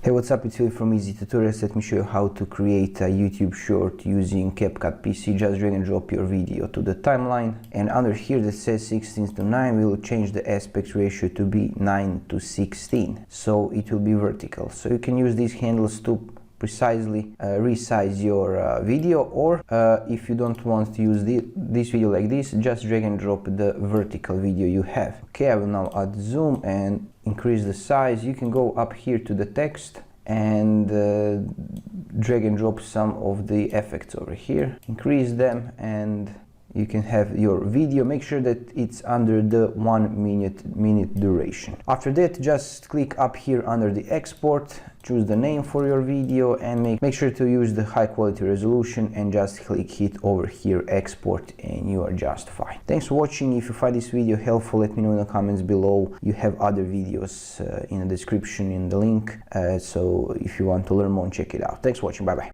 Hey, what's up? It's Philip from Easy Tutorials. Let me show you how to create a YouTube short using CapCut PC. Just drag and drop your video to the timeline, and under here that says 16:9, we will change the aspect ratio to be 9:16, so it will be vertical. So you can use these handles to precisely resize your video, or if you don't want to use this video like this, just drag and drop the vertical video you have. Okay, I will now add zoom and increase the size. You can go up here to the text and drag and drop some of the effects over here, increase them, and you can have your video. Make sure that it's under the 1 minute duration. After that, just click up here under the export, choose the name for your video, and make sure to use the high quality resolution, and just click hit over here export, and you are just fine. Thanks for watching. If you find this video helpful, let me know in the comments below. You have other videos in the description, in the link, so if you want to learn more, check it out. Thanks for watching. Bye bye.